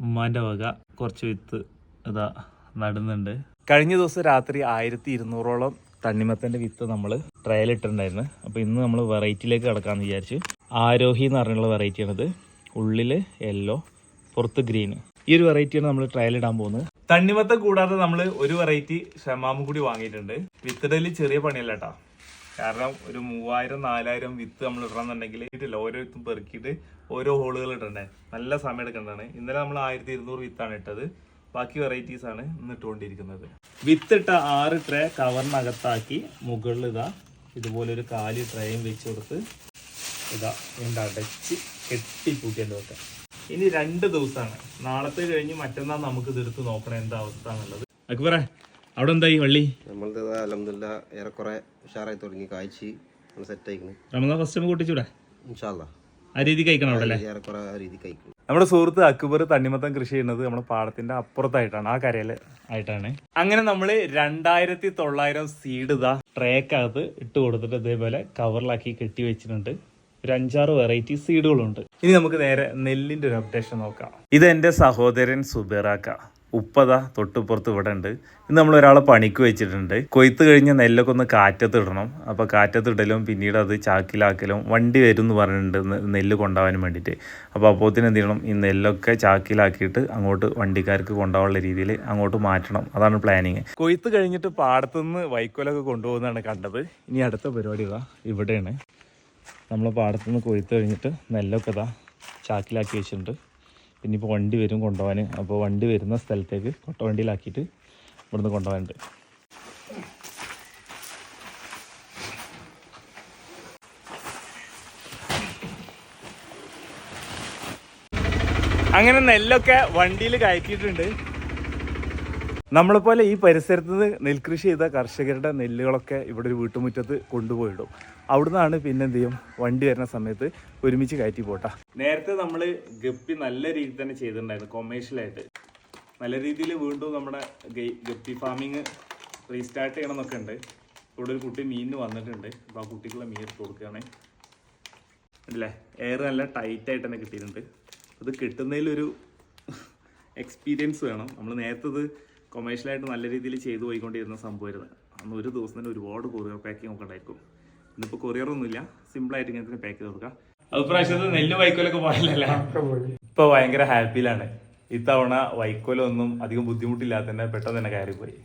ഉമ്മാൻ്റെ വക കുറച്ച് വിത്ത് ഇതാ നടുന്നുണ്ട്. കഴിഞ്ഞ ദിവസം രാത്രി 1200ഓളം തണ്ണിമത്തൻ്റെ വിത്ത് നമ്മൾ ട്രയലിട്ടുണ്ടായിരുന്നു. അപ്പോൾ ഇന്ന് നമ്മൾ വെറൈറ്റിയിലേക്ക് കിടക്കാമെന്ന് വിചാരിച്ചു. ആരോഹി എന്ന് പറഞ്ഞുള്ള വെറൈറ്റിയാണിത്. ഉള്ളിൽ യെല്ലോ, പുറത്ത് ഗ്രീൻ. ഈ ഒരു വെറൈറ്റിയാണ് നമ്മൾ ട്രയലിടാൻ പോകുന്നത്. തണ്ണിമത്തം കൂടാതെ നമ്മൾ ഒരു വെറൈറ്റി ഷമാമും കൂടി വാങ്ങിയിട്ടുണ്ട്. വിത്തിടല് ചെറിയ പണിയല്ല കേട്ടോ. കാരണം ഒരു 3000-4000 വിത്ത് നമ്മൾ ഇടണമെന്നുണ്ടെങ്കിൽ ഓരോ വിത്തും പെറുക്കിയിട്ട് ഓരോ ഹോളുകൾ ഇടണ്ടേ, നല്ല സമയം എടുക്കേണ്ടതാണ്. ഇന്നലെ നമ്മൾ 1200 വിത്താണ് ഇട്ടത്. ബാക്കി വെറൈറ്റീസ് ആണ് ഇന്ന് ഇട്ടുകൊണ്ടിരിക്കുന്നത്. വിത്തിട്ട 6 ട്രേ കവറിനകത്താക്കി മുകളിൽ ഇതുപോലെ ഒരു കാലി ട്രേയും വെച്ച് കൊടുത്ത് അടച്ച് കെട്ടിപ്പൂട്ടിയല്ലോ വെക്കാം. ഇനി 2 ദിവസമാണ്. നാളത്തെ കഴിഞ്ഞ് മറ്റന്നാൾ നമുക്ക് ഇതെടുത്ത് നോക്കണം എന്താ അവസ്ഥ എന്നുള്ളത്. അക്ബറ അവിടെ എന്തായി വള്ളി? നമ്മളത് അൽഹംദുലില്ലാ ഏറെക്കുറെ ഉഷാറായി തുടങ്ങി, കാഴ്ച സെറ്റ് ആയിക്കണം. റമദാൻ ഫസ്റ്റ് കൂട്ടിച്ചൂടെ? ഇൻഷാ അല്ലാഹ് ആ രീതി കഴിക്കണം അവിടെ അല്ലേ? ഏറെക്കുറെ ആ രീതി കഴിക്കണം. നമ്മുടെ സുഹൃത്ത് അക്ബർ തണ്ണിമത്തം കൃഷി ചെയ്യുന്നത് നമ്മുടെ പാടത്തിന്റെ അപ്പുറത്തായിട്ടാണ്, ആ കരയിൽ ആയിട്ടാണ്. അങ്ങനെ നമ്മൾ 2900 സീഡ് ട്രേക്കകത്ത് ഇട്ട് കൊടുത്തിട്ട് ഇതേപോലെ കവറിലാക്കി കെട്ടി വെച്ചിട്ടുണ്ട്. ഒരു 5-6 വെറൈറ്റി സീഡുകളുണ്ട്. ഇനി നമുക്ക് നേരെ നെല്ലിന്റെ ഒരു അപ്ഡേഷൻ നോക്കാം. ഇത് എൻ്റെ സഹോദരൻ സുബേറാക്ക. ഉപ്പത തൊട്ടുപുറത്ത് ഇവിടെ ഉണ്ട്. ഇന്ന് നമ്മൾ ഒരാളെ പണിക്ക് വെച്ചിട്ടുണ്ട്. കൊയ്ത്ത് കഴിഞ്ഞ നെല്ലൊക്കെ ഒന്ന് കാറ്റത്ത് ഇടണം. അപ്പോൾ കാറ്റത്ത് ഇടലും പിന്നീട് അത് ചാക്കിലാക്കലും വണ്ടി വരും എന്ന് പറഞ്ഞിട്ടുണ്ട് നെല്ല് കൊണ്ടുപോകാൻ വേണ്ടിയിട്ട്. അപ്പോൾ അപ്പോഴത്തേന് എന്ത് ചെയ്യണം, ഈ നെല്ലൊക്കെ ചാക്കിലാക്കിയിട്ട് അങ്ങോട്ട് വണ്ടിക്കാർക്ക് കൊണ്ടുപോകാനുള്ള രീതിയിൽ അങ്ങോട്ട് മാറ്റണം. അതാണ് പ്ലാനിങ്. കൊയ്ത്ത് കഴിഞ്ഞിട്ട് പാടത്തുനിന്ന് വൈക്കോലൊക്കെ കൊണ്ടുപോകുന്നതാണ് കണ്ടത്. ഇനി അടുത്ത പരിപാടി ഇവിടെയാണ്. നമ്മൾ പാടത്തുനിന്ന് കൊയ്ത്ത് കഴിഞ്ഞിട്ട് നെല്ലൊക്കെ ചാക്കിലാക്കി വെച്ചിട്ടുണ്ട്. പിന്നെ ഇപ്പോൾ വണ്ടി വരും കൊണ്ടുപോകാൻ. അപ്പോൾ വണ്ടി വരുന്ന സ്ഥലത്തേക്ക് കൊട്ടവണ്ടിയിലാക്കിയിട്ട് ഇവിടുന്ന് കൊണ്ടുപോകാനുണ്ട്. അങ്ങനെ നെല്ലൊക്കെ വണ്ടിയിൽ കയറ്റിയിട്ടുണ്ട്. നമ്മളെപ്പോലെ ഈ പരിസരത്ത് നിന്ന് നെൽകൃഷി ചെയ്ത കർഷകരുടെ നെല്ലുകളൊക്കെ ഇവിടെ ഒരു വീട്ടുമുറ്റത്ത് കൊണ്ടുപോയിടും. അവിടുന്നാണ് പിന്നെ എന്ത് ചെയ്യും, വണ്ടി വരുന്ന സമയത്ത് ഒരുമിച്ച് കയറ്റി പോട്ടാ. നേരത്തെ നമ്മൾ ഗപ്പി നല്ല രീതിയിൽ തന്നെ ചെയ്തിട്ടുണ്ടായിരുന്നു, കൊമേഴ്ഷ്യലായിട്ട് നല്ല രീതിയിൽ. വീണ്ടും നമ്മുടെ ഗപ്പി ഫാമിങ് റീസ്റ്റാർട്ട് ചെയ്യണമെന്നൊക്കെ ഉണ്ട്. ഇവിടെ ഒരു കുട്ടി മീനിന് വന്നിട്ടുണ്ട്. അപ്പോൾ ആ കുട്ടിക്കുള്ള മീൻ എടുത്ത് കൊടുക്കുകയാണ്. അല്ലേ, എയർ നല്ല ടൈറ്റായിട്ട് തന്നെ കിട്ടിയിട്ടുണ്ട്. അത് കിട്ടുന്നതിലൊരു എക്സ്പീരിയൻസ് വേണം. നമ്മൾ നേരത്തെ കൊമേഴ്ഷ്യലായിട്ട് നല്ല രീതിയിൽ ചെയ്തു പോയിക്കൊണ്ടിരുന്ന സംഭവമായിരുന്നു. അന്ന് ഒരു ദിവസം തന്നെ ഒരുപാട് കൊറിയർ പാക്കിംഗ് ഒക്കെ ഉണ്ടായിരിക്കും. ഇന്നിപ്പോൾ കൊറിയറൊന്നുമില്ല, സിമ്പിളായിട്ട് ഇങ്ങനെ തന്നെ പാക്ക് ചെയ്ത് കൊടുക്കാം. അത് പ്രാവശ്യത്ത് നെല്ല് വൈക്കോലൊക്കെ പോയില്ലല്ല, ഇപ്പോൾ ഭയങ്കര ഹാപ്പിയിലാണ്. ഇത്തവണ വൈക്കോലൊന്നും അധികം ബുദ്ധിമുട്ടില്ലാതെ തന്നെ പെട്ടെന്ന് തന്നെ കയറിപ്പോയി.